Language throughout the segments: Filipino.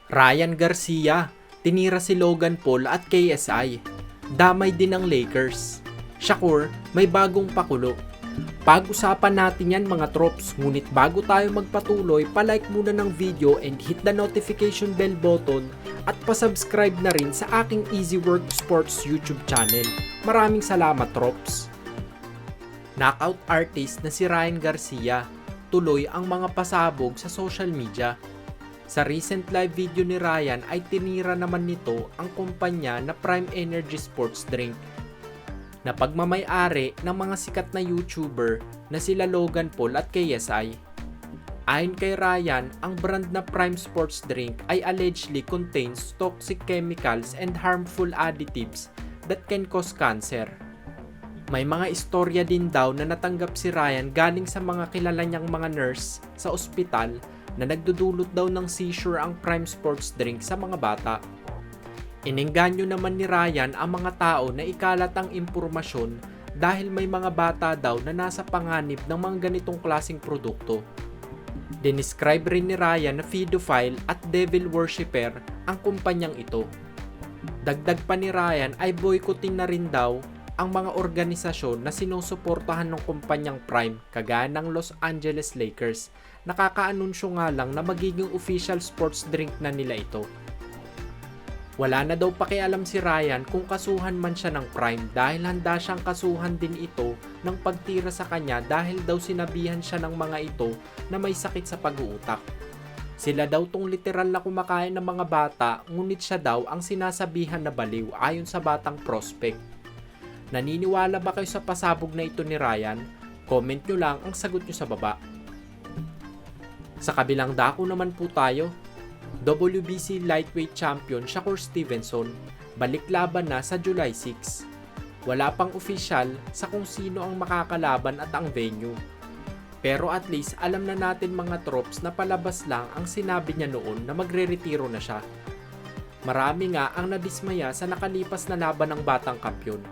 Ryan Garcia, tinira si Logan Paul at KSI. Damay din ng Lakers. Shakur, may bagong pakulo. Pag-usapan natin yan mga trops, ngunit bago tayo magpatuloy, palike muna ng video and hit the notification bell button at pasubscribe na rin sa aking Easy Work Sports YouTube channel. Maraming salamat trops! Knockout artist na si Ryan Garcia, tuloy ang mga pasabog sa social media. Sa recent live video ni Ryan ay tinira naman nito ang kumpanya na Prime Energy Sports Drink na pagmamay-ari ng mga sikat na YouTuber na sila Logan Paul at KSI. Ayon kay Ryan, ang brand na Prime Sports Drink ay allegedly contains toxic chemicals and harmful additives that can cause cancer. May mga istorya din daw na natanggap si Ryan galing sa mga kilala niyang mga nurse sa ospital na nagdudulot daw ng seizure ang Prime Sports Drink sa mga bata. Inengganyo naman ni Ryan ang mga tao na ikalat ang impormasyon dahil may mga bata daw na nasa panganib ng mga ganitong klaseng produkto. Dinescribe rin ni Ryan na pedophile at devil worshipper ang kumpanyang ito. Dagdag pa ni Ryan ay boycotting na rin daw ang mga organisasyon na sinusuportahan ng kumpanyang Prime kagaya ng Los Angeles Lakers. Nakakaanunsyo nga lang na magiging official sports drink na nila ito. Wala na daw pakialam si Ryan kung kasuhan man siya ng Prime dahil handa siyang kasuhan din ito ng pagtira sa kanya dahil daw sinabihan siya ng mga ito na may sakit sa pag-uutak. Sila daw tong literal na kumakain ng mga bata ngunit siya daw ang sinasabihan na baliw ayon sa batang prospect. Naniniwala ba kayo sa pasabog na ito ni Ryan? Comment nyo lang ang sagot nyo sa baba. Sa kabilang dako naman po tayo, WBC Lightweight Champion Shakur Stevenson balik laban na sa July 6. Wala pang opisyal sa kung sino ang makakalaban at ang venue. Pero at least alam na natin mga trops na palabas lang ang sinabi niya noon na magre-retiro na siya. Marami nga ang nadismaya sa nakalipas na laban ng batang kampyon.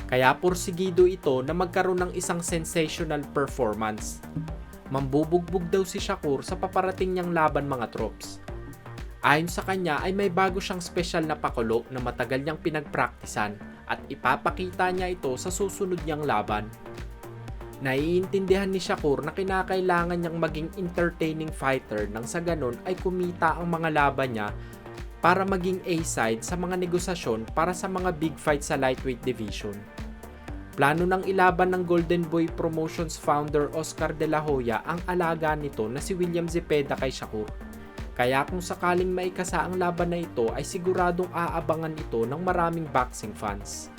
Kaya porsigido ito na magkaroon ng isang sensational performance. Mambubugbog daw si Shakur sa paparating niyang laban mga trops. Ayon sa kanya ay may bago siyang special na pakulo na matagal niyang pinagpraktisan at ipapakita niya ito sa susunod niyang laban. Naiintindihan ni Shakur na kinakailangan niyang maging entertaining fighter nang sa ganon ay kumita ang mga laban niya para maging A-side sa mga negosasyon para sa mga big fight sa lightweight division. Plano ng ilaban ng Golden Boy Promotions founder Oscar De La Hoya ang alaga nito na si William Zepeda kay Shakur. Kaya kung sakaling maikasa ang laban na ito ay siguradong aabangan ito ng maraming boxing fans.